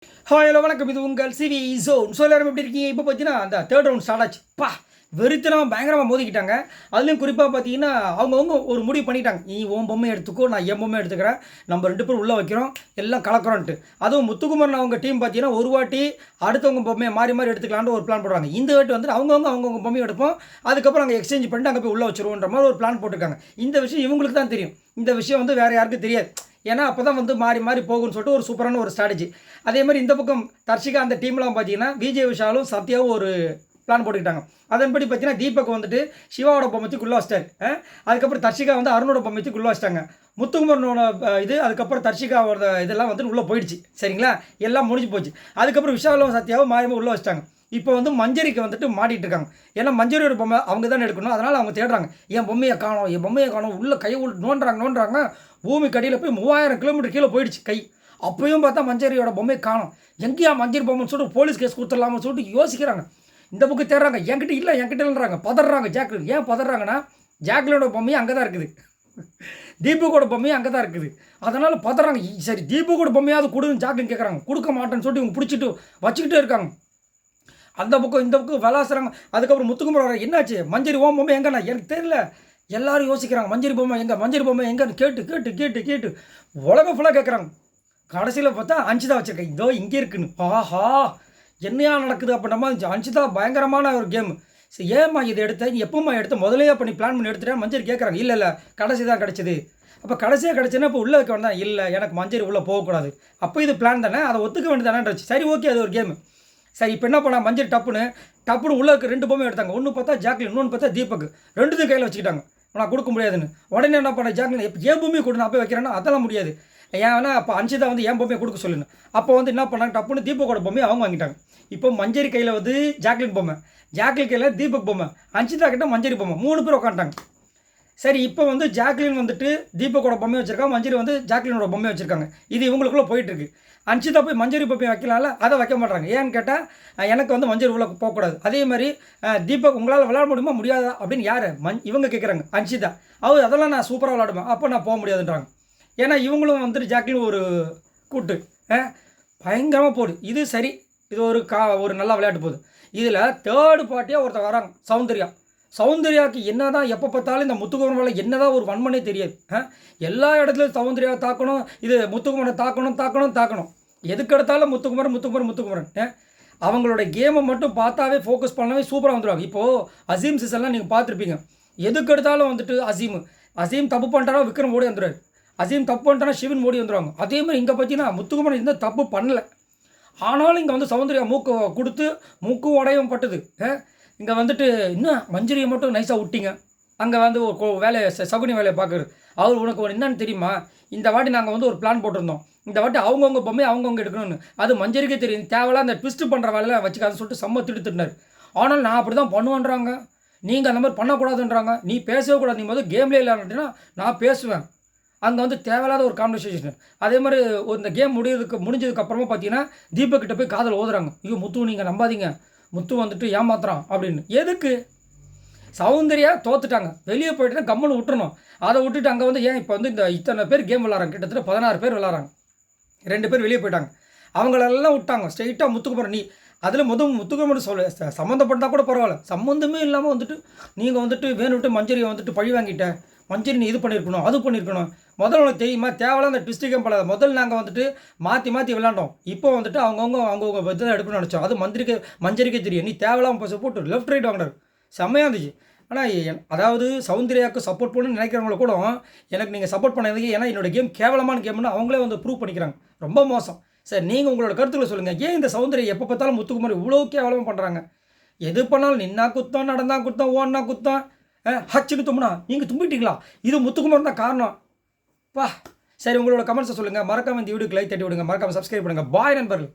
Hi hello வணக்கம். இது உங்கள் சிவி ஜோன். ஸோ எல்லாரும் எப்படி இருக்கீங்க? இப்போ பார்த்தீங்கன்னா அந்த தேர்ட் ரவுண்ட் ஸ்டார்ட் ஆச்சு. வெறித்தனமாக பயங்கரமாக மோதிக்கிட்டாங்க. அதுலேயும் குறிப்பாக பார்த்தீங்கன்னா அவங்கவுங்க ஒரு முடிவு பண்ணிட்டாங்க. நீ உன் பொம்மை எடுத்துக்கோ, நான் என் பொம்மை எடுத்துக்கிறேன், நம்ம 2 பேரும் உள்ளே வைக்கிறோம், எல்லாம் கலக்கிறோன்ட்டு. அதுவும் முத்துக்குமரன் அவங்க டீம் பார்த்தீங்கன்னா ஒரு வாட்டி அடுத்தவங்க பொம்மையை மாறி மாறி எடுத்துக்கலான்னு ஒரு பிளான் போடுறாங்க. இந்த வாட்டி வந்து அவங்கவுங்க பொம்மையை எடுப்போம், அதுக்கப்புறம் அங்கே எக்ஸ்சேஞ்ச் பண்ணிட்டு அங்கே போய் உள்ளே வச்சுருவோன்ற மாதிரி ஒரு பிளான் போட்டிருக்காங்க. இந்த விஷயம் இவங்களுக்கு தான் தெரியும். இந்த விஷயம் வந்து வேறு யாருக்கும் தெரியாது. ஏன்னா அப்போ தான் வந்து மாறி மாறி போகும்னு சொல்லிட்டு ஒரு சூப்பரான ஒரு ஸ்ட்ராட்டஜி. அதே மாதிரி இந்த பக்கம் தர்ஷிகா அந்த டீம்லாம் பார்த்தீங்கன்னா விஜய் விஷாலும் சத்யாவும் ஒரு பிளான் போட்டுக்கிட்டாங்க. அதன்படி பார்த்தீங்கன்னா தீபக் வந்துட்டு சிவாவோட பொம்மைக்குள்ளே வச்சிட்டாரு. அதுக்கப்புறம் தர்ஷிகா வந்து அருணோட பொம்மைக்குள்ளே வச்சிட்டாங்க. முத்துக்குமரனோட இது அதுக்கப்புறம் தர்ஷிகாவோட இதெல்லாம் வந்து உள்ளே போயிடுச்சு. சரிங்களா, எல்லாம் முடிஞ்சு போச்சு. அதுக்கப்புறம் விஷாலும் சத்யாவும் மாறி உள்ளே வச்சிட்டாங்க. இப்போ வந்து மஞ்சரிக்கு வந்துட்டு மாட்டிகிட்டு இருக்காங்க. ஏன்னா மஞ்சரியோட பொம்மை அவங்க தான் எடுக்கணும். அதனால் அவங்க தேடுறாங்க, என் பொம்மையை காணோம் உள்ளே கையை நோண்டுறாங்க. பூமி கடியில் போய் 3000 கிலோமீட்டர் கீழே போயிடுச்சு கை. அப்பயும் பார்த்தா மஞ்சரியோட பொம்மையை காணோம். எங்கேயா மஞ்சரி பொம்மைன்னு சொல்லிட்டு போலீஸ் கேஸ் கொடுத்துடலாம்னு சொல்லிட்டு யோசிக்கிறாங்க. இந்த புக்கு தேடுறாங்க, என்கிட்ட இல்லைன்றாங்க. பதறாங்க ஜாக்லின். ஏன் பதறாங்கன்னா ஜாக்லினோட பொம்மையும் அங்கே தான் இருக்குது, தீபக்கோட பொம்மையும் அங்கே தான் இருக்குது. அதனால் பதறாங்க. சரி தீபக்கோட பொம்மையாவது கொடுன்னு ஜாக்லின் கேட்குறாங்க. கொடுக்க மாட்டேன்னு சொல்லிட்டு இவங்க பிடிச்சிட்டு வச்சுக்கிட்டே இருக்காங்க. அந்த பக்கம் இந்த பக்கம் விளாசுறாங்க. அதுக்கப்புறம் முத்துக்குமரன் வர, என்னாச்சு மஞ்சரி ஓம் பொம்மை எங்கண்ணா? எனக்கு தெரியல. எல்லாரும் யோசிக்கிறாங்க, மஞ்சரி பொம்மை எங்கன்னு கேட்டு உலகம் ஃபுல்லாக கேட்குறாங்க. கடைசியில் பார்த்தா அஞ்சுதா வச்சுருக்கேன், இதோ இங்கே இருக்குன்னு. ஆஹா, என்னையா நடக்குது அப்படின்னா அஞ்சுதா பயங்கரமான ஒரு கேமு. சரி, ஏம்மா இதை எடுத்த, நீ எப்போம்மா எடுத்த, முதலையா பண்ணி பிளான் பண்ணி எடுத்துட்டேன் மஞ்சரி கேட்குறாங்க. இல்லை கடைசி தான் கிடச்சிது. அப்போ கடைசியாக கிடச்சுன்னா இப்போ உள்ளே வைக்க வேண்டாம். இல்லை, எனக்கு மஞ்சரி உள்ளே போகக்கூடாது. அப்போ இது பிளான் தானே, அதை ஒத்துக்க வேண்டியதானேன்றது. சரி ஓகே, அது ஒரு கேமு. சரி, இப்போ என்ன பண்ணா, மஞ்சள் டப்புன்னு உள்ளே இருக்க 2 பொம்மை எடுத்தாங்க. ஒன்று பார்த்தா ஜாக்லின், இன்னொன்று பார்த்தா தீபக். 2 கையில் வச்சுக்கிட்டாங்க. நான் கொடுக்க முடியாதுன்னு. உடனே என்ன பண்ண, ஜாக்லின் எப்போ என் பொம்மையை கொடு, நான் போய் வைக்கிறேன்னா அதெல்லாம் முடியாது. ஏன்னா அப்போ அஞ்சுதா வந்து என் பொம்மையை கொடுக்க சொல்லணும். அப்போ வந்து என்ன பண்ணாங்க, டப்புன்னு தீபக்கோட பொம்மையை அவங்க வாங்கிட்டாங்க. இப்போ மஞ்சரி கையில் வந்து ஜாக்லின் பொம்மை, ஜாக்லின் கையில் தீபக் பொம்மை, அஞ்சுதா கிட்ட மஞ்சரி பொம்மை, 3 பேர் உட்காந்துட்டாங்க. சரி, இப்போ வந்து ஜாக்லின் வந்துட்டு தீபக்கோட பொம்மை வச்சுருக்காங்க, மஞ்சரி வந்து ஜாக்லினோட பொம்மை வச்சுருக்காங்க. இது இவங்களுக்குள்ளே போயிட்டுருக்கு. அன்ஷிதா போய் மஞ்சரி பொம்மை வைக்கலாம்ல, அதை வைக்க மாட்டாங்க. ஏன்னு கேட்டால் எனக்கு வந்து மஞ்சரி உள்ள போகக்கூடாது. அதே மாதிரி தீபக் உங்களால் விளையாட முடியுமா முடியாதா அப்படின்னு யார் இவங்க கேட்குறாங்க. அன்ஷிதா அதெல்லாம் நான் சூப்பராக விளையாடுவேன், அப்போ நான் போக முடியாதுன்றாங்க. ஏன்னா இவங்களும் வந்துட்டு ஜாக்லின் ஒரு கூட்டு பயங்கரமாக போகுது. இது சரி, இது ஒரு நல்ல விளையாட்டு போகுது. இதில் தேர்டு பார்ட்டியாக ஒருத்தர் வராங்க, சௌந்தர்யாவுக்கு என்ன தான் எப்போ பார்த்தாலும் இந்த முத்துக்குமரன் மேலே என்ன தான் ஒரு வன்மனே தெரியாது. எல்லா இடத்துலையும் சௌந்தர்யாவை தாக்கணும், இது முத்துக்குமரனை தாக்கணும். எதுக்கு எடுத்தாலும் முத்துக்குமரன். அவங்களோட கேமை மட்டும் பார்த்தாவே ஃபோக்கஸ் பண்ணவே சூப்பராக வந்துடுவாங்க. இப்போது அசீம் சீசன்லாம் நீங்கள் பார்த்துருப்பீங்க. எதுக்கு எடுத்தாலும் வந்துட்டு அசீம் தப்பு பண்ணிட்டாரா விக்ரம் ஓடி வந்துடுவார், அசீம் தப்பு பண்ணிட்டானா சிவன் ஓடி வந்துடுவாங்க. அதே மாதிரி இங்கே பார்த்தீங்கன்னா முத்துக்குமரன் எந்த தப்பு பண்ணலை, ஆனாலும் இங்கே வந்து சௌந்தர்யா மூக்கு கொடுத்து மூக்கும் உடையும் பட்டுது. இங்கே வந்துட்டு இன்னும் மஞ்சரியை மட்டும் நைஸாக விட்டிங்க. அங்கே வந்து ஒரு வேலையை சகுனி வேலையை பார்க்குறது. அவர் உனக்கு ஒரு என்னன்னு தெரியுமா, இந்த வாட்டி நாங்கள் வந்து ஒரு பிளான் போட்டிருந்தோம், இந்த வாட்டி அவங்கவுங்க பொம்மையை அவங்கவுங்க எடுக்கணும்னு. அது மஞ்சரிக்கே தெரியும், தேவையில்ல அந்த ட்விஸ்ட்டு பண்ணுற வேலையை வச்சுக்காதுன்னு சொல்லிட்டு செம்ம திட்டுனார். ஆனால் நான் அப்படி தான் பண்ணுவேன்றாங்க, நீங்கள் அந்த மாதிரி பண்ணக்கூடாதுன்றாங்க. நீ பேசவே கூடாது, நீ முதல் கேம்லேயே இல்லைன்னா நான் பேசுவேன். அங்கே வந்து தேவையில்லாத ஒரு கான்வர்சேஷன். அதே மாதிரி இந்த கேம் முடிஞ்சதுக்கப்புறமா பார்த்தீங்கன்னா தீபக் கிட்ட போய் காதல் ஓதுறாங்க. ஐயோ முத்து நீங்கள் நம்பாதீங்க, முத்து வந்துட்டு ஏமாத்துறான் அப்படின்னு. எதுக்கு? சௌந்தர்யா தோத்துட்டாங்க, வெளியே போயிட்டுனா கம்மனு விட்டுறணும். அதை விட்டுட்டு அங்கே வந்து ஏன் இப்போ வந்து இத்தனை பேர் கேம் விளாட்றாங்க, கிட்டத்தட்ட 16 பேர் விளாட்றாங்க. 2 பேர் வெளியே போயிட்டாங்க, அவங்களெல்லாம் விட்டாங்க. ஸ்ட்ரெயிட்டாக முத்துக்குமரன் நீ அதில் முத்துக்குமரன் சம்மந்தப்பட்டால் கூட பரவாயில்ல, சம்மந்தமே இல்லாமல் வந்துட்டு நீங்கள் வந்துட்டு வேணுட்டு மஞ்சரியை வந்துட்டு பழி வாங்கிட்ட, மஞ்சரி நீ இது பண்ணியிருக்கணும் அது பண்ணியிருக்கணும். முதல்ல உனக்கு தெரியுமா, தேவையில்ல அந்த ட்விஸ்ட் கேம் பண்ணாத. முதல்ல நாங்கள் வந்துட்டு மாற்றி விளாண்டோம், இப்போ வந்துட்டு அவங்கவுங்க இதை எடுக்கணும்னு நினச்சோம். அது மஞ்சரிக்கே தெரியும், நீ தேவையில்லாமல் போட்டு லெஃப்ட் ரைட் வாங்கினார். செம்மையாக இருந்துச்சு. ஆனால் அதாவது சௌந்தர்யாவுக்கு சப்போர்ட் பண்ணணும்னு நினைக்கிறவங்கள கூட எனக்கு நீங்கள் சப்போர்ட் பண்ணதுக்கு, ஏன்னா என்னோடய கேம் கேவலமான கேம்னு அவங்களே வந்து ப்ரூவ் பண்ணிக்கிறாங்க. ரொம்ப மோசம். சரி, நீங்கள் உங்களோட கருத்துக்களை சொல்லுங்கள். ஏன் இந்த சௌந்தர்யா எப்போ பார்த்தாலும் முத்துக்குமார் இவ்வளோ கேவலமாக பண்ணுறாங்க? எது பண்ணாலும் நின்னா குத்தம், நடந்தா குத்தம், ஓடனா குத்தம், ஹச்சுன்னு தும்முனா நீங்கள் தும்பிட்டீங்களா? இது முத்துக்குமரன் தான் காரணம். சரி, உங்களோட கமெண்ட்ஸை சொல்லுங்கள். மறக்காமல் இந்த வீடியோக்கு லைக் தட்டி விடுங்க, மறக்காமல் சப்ஸ்கிரைப் பண்ணுங்கள். பாய் நண்பர்கள்.